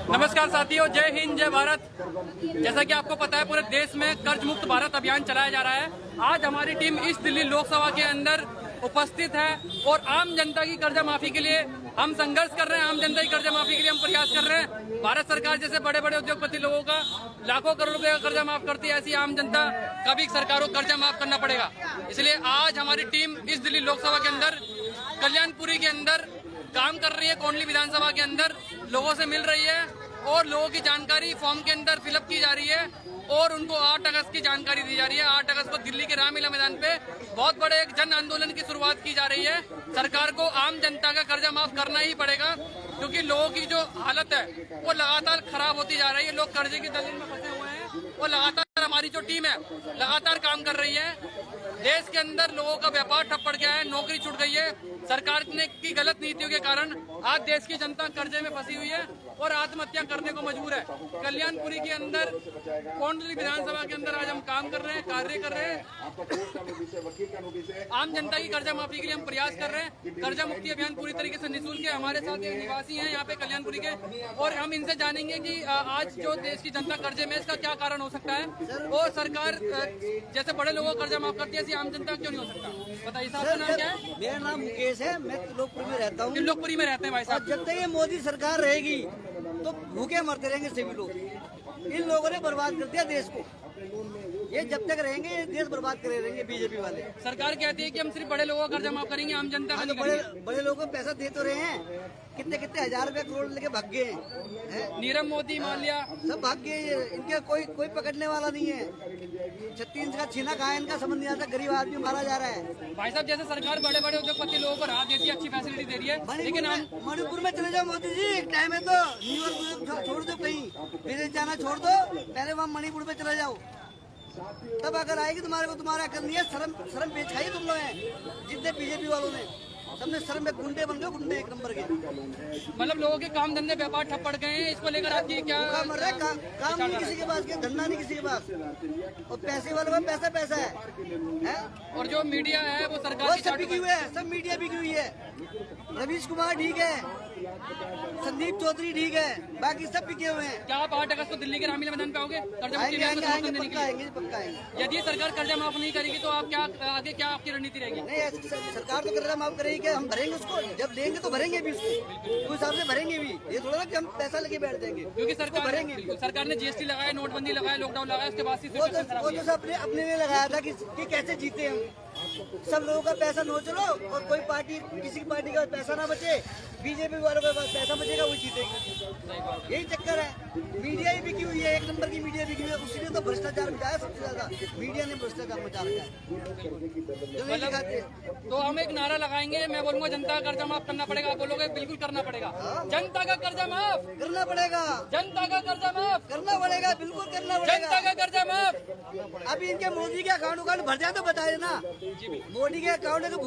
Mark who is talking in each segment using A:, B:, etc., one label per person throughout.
A: नमस्कार साथियों, जय हिंद जय भारत। जैसा कि आपको पता है, पूरे देश में कर्ज मुक्त भारत अभियान चलाया जा रहा है। आज हमारी टीम ईस्ट दिल्ली लोकसभा के अंदर उपस्थित है और आम जनता की कर्जा माफी के लिए हम संघर्ष कर रहे हैं। आम जनता की कर्जा माफी के लिए हम प्रयास कर रहे हैं। भारत सरकार जैसे बड़े बड़े उद्योगपति लोगों का लाखों करोड़ रुपए का कर्जा माफ करती है, ऐसी आम जनता का भी सरकार को कर्जा माफ करना पड़ेगा। इसलिए आज हमारी टीम ईस्ट दिल्ली लोकसभा के अंदर कल्याणपुरी के अंदर काम कर रही है। कोंडली विधानसभा के अंदर लोगों से मिल रही है और लोगों की जानकारी फॉर्म के अंदर फिलअप की जा रही है और उनको 8 अगस्त की जानकारी दी जा रही है। 8 अगस्त को दिल्ली के रामलीला मैदान पे बहुत बड़े एक जन आंदोलन की शुरुआत की जा रही है। सरकार को आम जनता का कर्जा माफ करना ही पड़ेगा, क्योंकि लोगों की जो हालत है वो लगातार खराब होती जा रही है। लोग कर्जे की दलदल में फंसे हुए हैं और लगातार हमारी जो टीम है लगातार काम कर रही है। देश के अंदर लोगों का व्यापार ठप पड़ गया है, नौकरी छूट गई है। सरकार ने की गलत नीतियों के कारण आज देश की जनता कर्जे में फंसी हुई है और आत्महत्या करने को मजबूर है। कल्याणपुरी के अंदर कोंडली विधानसभा के अंदर आज हम काम कर रहे हैं, कार्य कर रहे हैं। आम जनता की कर्जा माफी के लिए हम प्रयास कर रहे हैं। कर्जा मुक्ति अभियान पूरी तरीके से निःशुल्क है। हमारे साथ एक निवासी हैं यहाँ पे कल्याणपुरी के, और हम इनसे जानेंगे कि आज जो देश की जनता कर्जे में, इसका क्या कारण हो सकता है और सरकार जैसे बड़े लोगों को कर्जा माफ करती है, ऐसी आम जनता क्यों नहीं हो सकता। बताइए साहब, आपका नाम क्या है?
B: मेरा नाम मुकेश है, मैं त्रिलोकपुरी में रहता हूँ।
A: त्रिलोकपुरी में रहते हैं भाई साहब।
B: जब तक ये मोदी सरकार रहेगी तो भूखे मरते रहेंगे सभी लोग। इन लोगों ने बर्बाद कर दिया देश को। ये जब तक रहेंगे ये देश बर्बाद करे रहेंगे बीजेपी वाले।
A: सरकार कहती है कि हम सिर्फ बड़े लोगों का कर्जा माफ करेंगे, आम जनता का नहीं करेंगे।
B: बड़े लोगों को पैसा दे तो रहे हैं, कितने कितने हजार रुपए करोड़ लेके भाग गए हैं।
A: नीरव मोदी, माल्या
B: सब भाग गए। इनके कोई पकड़ने वाला नहीं है। 36 का छीना कहा है, इनका समझ नहीं आता। गरीब आदमी मारा जा रहा है।
A: भाई साहब, जैसे सरकार बड़े बड़े उद्योगपति लोगों को राहत देती है, अच्छी फैसिलिटी दे रही है, लेकिन
B: मणिपुर में चले जाओ मोदी जी, एक टाइम है तो न्यूयॉर्क छोड़ दो, कहीं विदेश जाना छोड़ दो, पहले वहाँ मणिपुर में चले जाओ। तब अगर आएगी तुम्हारे को, तुम्हारा अकल नहीं है। शर्म पेच खाई तुम लोग हैं जितने बीजेपी वालों ने। सबने शर्म में गुंडे बन गए, गुंडे एक नंबर के।
A: मतलब लोगों के काम धंधे व्यापार ठप पड़ गए हैं। इसको लेकर आपकी क्या
B: मर रहा है? काम नहीं किसी के पास, धंधा नहीं किसी के पास, और पैसे वालों में पैसा है।
A: और जो मीडिया है वो सरकार की
B: सब बिकी हुई है, सब मीडिया बिकी हुई है। रवीश कुमार ठीक है, संदीप चौधरी ठीक है, बाकी सब बिके हुए हैं।
A: क्या आप 8 अगस्त को दिल्ली के रामलीला मैदान पे आओगे कर्जा मुक्ति अभियान को समर्थन देने के लिए?
B: पक्का आएंगे।
A: यदि सरकार कर्जा माफ नहीं करेगी तो आप क्या आगे क्या आपकी रणनीति रहेगी?
B: नहीं, सरकार तो कर्जा माफ करेगी, क्या हम भरेंगे उसको? जब देंगे तो भरेंगे भी उसको, उस हिसाब से भरेंगे भी। ये थोड़ा ना कि हम पैसा लेके बैठ जाएंगे,
A: क्योंकि सरकार
B: भरेंगे।
A: सरकार ने जीएसटी लगाया, नोटबंदी लगाया, लॉकडाउन लगाया, उसके बाद
B: वो तो सब अपने लिए लगाया था कि कैसे जीते हम। सब लोगों का पैसा नो चलो और कोई पार्टी, किसी पार्टी का पैसा ना बचे, बीजेपी वालों का पैसा बचेगा, वो जीतेगी। यही चक्कर है। मीडिया ही बिकी हुई है, एक नंबर की मीडिया बिकी हुई है। उसी ने तो भ्रष्टाचार मचाया सबसे ज्यादा, मीडिया ने भ्रष्टाचार मचा रखा है।
A: तो हम एक नारा लगाएंगे, मैं बोलूंगा जनता का कर्जा माफ करना पड़ेगा। आप बोलोगे बिल्कुल करना पड़ेगा। जनता का कर्जा माफ
B: करना पड़ेगा,
A: जनता का कर्जा माफ
B: करना पड़ेगा, बिल्कुल करना पड़ेगा।
A: जनता का कर्जा माफ।
B: अभी इनके मोदी के अकाउंट भर जाए तो बता देना। मोदी के अकाउंट में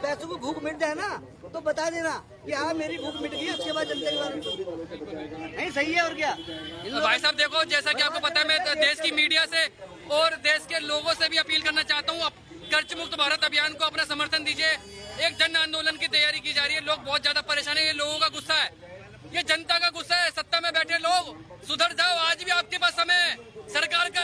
B: पैसों को भूख मिट जाए ना तो बता देना कि हाँ मेरी भूख मिट गई। उसके बाद जनता के बारे नहीं सही है और क्या।
A: भाई साहब देखो, जैसा कि आपको पता है, मैं देश की मीडिया से और देश के लोगों से भी अपील करना चाहता हूँ, कर्ज मुक्त भारत अभियान को अपना समर्थन दीजिए। एक जन आंदोलन की तैयारी की जा रही है। लोग बहुत ज्यादा परेशान है। ये लोगों का गुस्सा है, ये जनता का गुस्सा है। सत्ता में बैठे लोग सुधर जाओ, आज भी आपके पास समय है।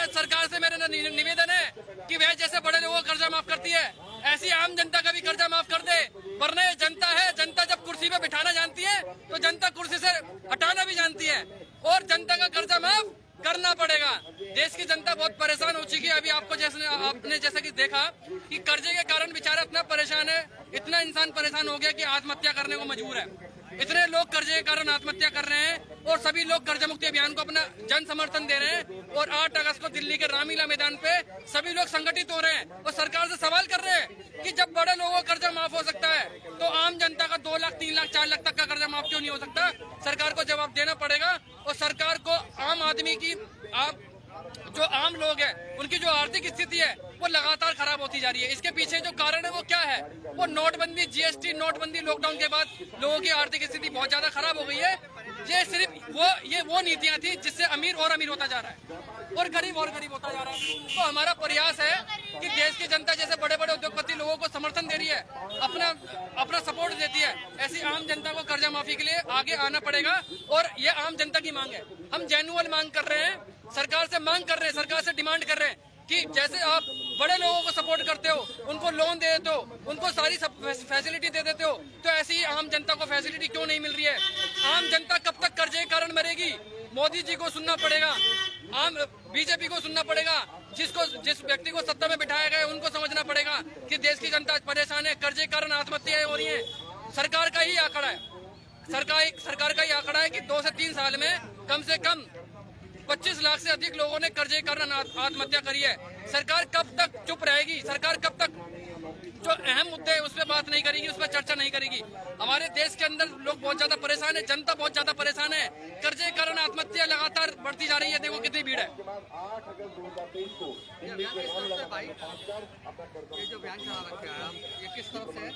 A: सरकार से मेरा निवेदन है कि वह जैसे बड़े लोगों का कर्जा माफ करती है, ऐसी आम जनता का भी कर्जा माफ कर दे। वरना ये जनता है, जनता जब कुर्सी पे बिठाना जानती है तो जनता कुर्सी से हटाना भी जानती है, और जनता का कर्जा माफ करना पड़ेगा। देश की जनता बहुत परेशान हो चुकी है। अभी आपने जैसा कि देखा कि कर्जे के कारण बेचारा इतना परेशान है, इतना इंसान परेशान हो गया कि आत्महत्या करने को मजबूर है। इतने लोग कर्जे के कारण आत्महत्या कर रहे हैं और सभी लोग कर्जा मुक्ति अभियान को अपना जन समर्थन दे रहे हैं। और 8 अगस्त को दिल्ली के रामलीला मैदान पे सभी लोग संगठित हो रहे हैं और सरकार से सवाल कर रहे हैं कि जब बड़े लोगों का कर्जा माफ हो सकता है तो आम जनता का 2 लाख 3 लाख 4 लाख तक का कर्जा माफ क्यों नहीं हो सकता? सरकार को जवाब देना पड़ेगा। और सरकार को आम आदमी की, जो आम लोग हैं उनकी जो आर्थिक स्थिति है वो लगातार खराब होती जा रही है। इसके पीछे जो कारण है वो क्या है? वो नोटबंदी, जीएसटी, नोटबंदी, लॉकडाउन के बाद लोगों की आर्थिक स्थिति बहुत ज्यादा खराब हो गई है ये सिर्फ वो नीतियां थी जिससे अमीर और अमीर होता जा रहा है और गरीब होता जा रहा है। तो हमारा प्रयास है कि देश की जनता जैसे बड़े बड़े उद्योगपति लोगों को समर्थन दे रही है, अपना सपोर्ट देती है, ऐसी आम जनता को कर्जा माफी के लिए आगे आना पड़ेगा। और ये आम जनता की मांग है, हम जेन्युइन मांग कर रहे हैं, सरकार से मांग कर रहे हैं, सरकार से डिमांड कर रहे हैं कि जैसे आप बड़े लोगों को सपोर्ट करते हो, उनको लोन दे देते हो, उनको सारी फैसिलिटी दे देते हो, तो ऐसी ही आम जनता को फैसिलिटी क्यों नहीं मिल रही है? आम जनता कब तक कर्जे के कारण मरेगी? मोदी जी को सुनना पड़ेगा, बीजेपी को सुनना पड़ेगा, जिस व्यक्ति को सत्ता में बिठाया गया उनको समझना पड़ेगा कि देश की जनता परेशान है, कर्जे के कारण आत्महत्याएं हो रही है। सरकार का ही आंकड़ा है, सरकार का ही आंकड़ा है कि 2 से 3 साल में कम से कम 25 लाख से अधिक लोगों ने कर्जे के कारण आत्महत्या करी है। सरकार कब तक चुप रहेगी? सरकार कब तक जो अहम मुद्दे है उस पर बात नहीं करेगी, उस पर चर्चा नहीं करेगी? हमारे देश के अंदर लोग बहुत ज्यादा परेशान है, जनता बहुत ज्यादा परेशान है, कर्जे के कारण आत्महत्या लगातार बढ़ती जा रही है। देखो कितनी भीड़ है।
C: ये जो बयान चला रखा है ये किस तरफ से है?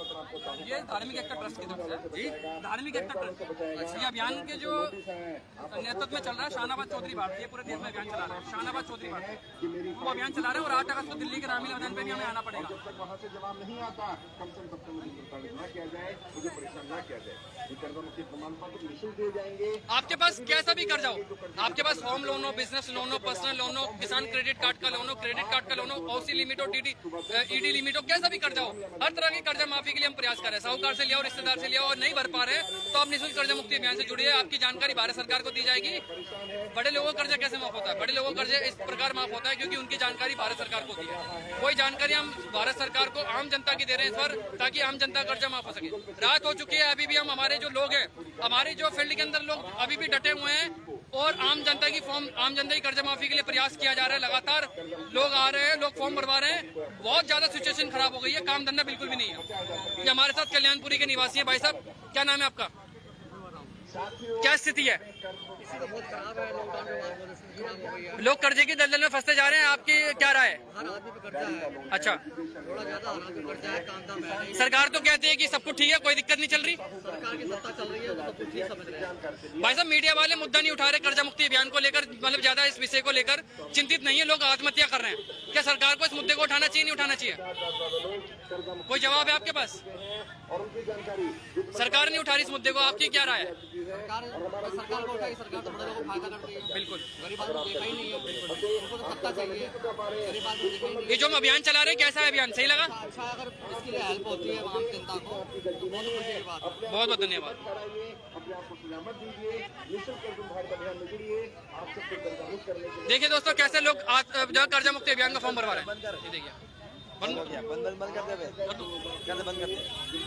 A: ये धार्मिक एकता ट्रस्ट की तरफ से जी, धार्मिक एकता ट्रस्ट। ये अभियान के जो नेतृत्व में चल रहा है शाहनवाज चौधरी भारती, ये पूरे देश में अभियान चला रहा है शाहनवाज चौधरी भारती, वो अभियान चला रहे हैं। और 8 अगस्त को दिल्ली के रामलीला मैदान पे भी हमें आना पड़ेगा।
D: वहाँ से जवाब नहीं आता, कम से कम प्रताड़ित न किया जाए, मुझे परेशान न किया जाए। ये कर्जा मुक्ति प्रमाण पत्र निःशुल्क दिए जाएंगे।
A: आपके पास कैसा भी कर्जा हो, आपके पास होम लोन हो, बिजनेस लोन हो, पर्सनल लोन हो, किसान क्रेडिट कार्ड का लोन हो, क्रेडिट कार्ड का लोन हो, ओसी लिमिट हो, ईडी लिमिट हो, कैसा भी कर्जा हो, हर तरह के कर्जा माफी के लिए हम प्रयास कर रहे हैं। साहूकार से लिया और रिश्तेदार से लिया और नहीं भर पा रहे हैं तो आप निःशुल्क कर्जा मुक्ति अभियान से जुड़िए। आपकी जानकारी भारत सरकार को दी जाएगी। बड़े लोगों का कर्जा कैसे माफ होता है? बड़े लोगों का कर्जा इस प्रकार माफ होता है क्योंकि उनकी जानकारी भारत सरकार को दी है। वही जानकारी हम भारत सरकार को आम जनता की दे रहे हैं सर, ताकि आम जनता कर्जा माफ हो सके। रात हो चुकी है, अभी भी हम हमारे जो लोग हैं, हमारे जो फील्ड के अंदर लोग अभी भी डटे हुए हैं और आम जनता की कर्जा माफी के लिए प्रयास किया जा रहा है। लगातार लोग आ रहे हैं, लोग फॉर्म भरवा रहे हैं। बहुत ज्यादा सिचुएशन खराब हो गई है, काम धंधा बिल्कुल भी नहीं है। ये हमारे साथ कल्याणपुरी के निवासी है। भाई साहब क्या नाम है आपका? क्या स्थिति है?
C: इसी तो बहुत खराब है, लॉकडाउन के बाद बहुत स्थिति खराब हो गई है।
A: लोग कर्जे की दलदल में फंसते जा रहे हैं, आपकी क्या राय है?
C: हर आदमी पे कर्जा है,
A: अच्छा,
C: थोड़ा ज्यादा हर आदमी पे कर्जा है, काम धाम है नहीं।
A: सरकार तो कहती है कि सब कुछ ठीक है, कोई दिक्कत नहीं चल रही।
C: सरकार की सत्ता चल रही है तो सब कुछ ठीक समझ रहे हैं।
A: भाई साहब मीडिया वाले मुद्दा नहीं उठा रहे कर्जा मुक्ति अभियान को लेकर, मतलब ज्यादा इस विषय को लेकर चिंतित नहीं है, लोग आत्महत्या कर रहे हैं। क्या सरकार को इस मुद्दे को उठाना चाहिए, नहीं उठाना चाहिए? कोई जवाब है आपके पास? सरकार नहीं उठा रही इस मुद्दे को, आपकी क्या राय है?
C: सरकार को उठाई, सरकार तो बड़े लोगों को फायदा करती है,
A: बिल्कुल।
C: गरीब आदमी को देखा ही नहीं है, उनको तो सत्ता चाहिए, गरीब आदमी को देखा ही नहीं।
A: ये जो हम अभियान चला रहे हैं कैसा है अभियान, सही लगा?
C: अच्छा, अगर इसके लिए हेल्प होती है आम जनता को तो बहुत खुशी की बात है।
A: बहुत बहुत धन्यवाद।
D: अपने आप को सलामत दीजिए, निःशुल्क कर्ज भारत अभियान में जुड़िए। आप सबको कर्जा मुक्त करने के लिए
A: देखिए दोस्तों कैसे लोग जो कर्जा मुक्ति अभियान का फॉर्म भरवा रहे हैं। ये देखिए
B: बंद कर दे, बंद कर दे।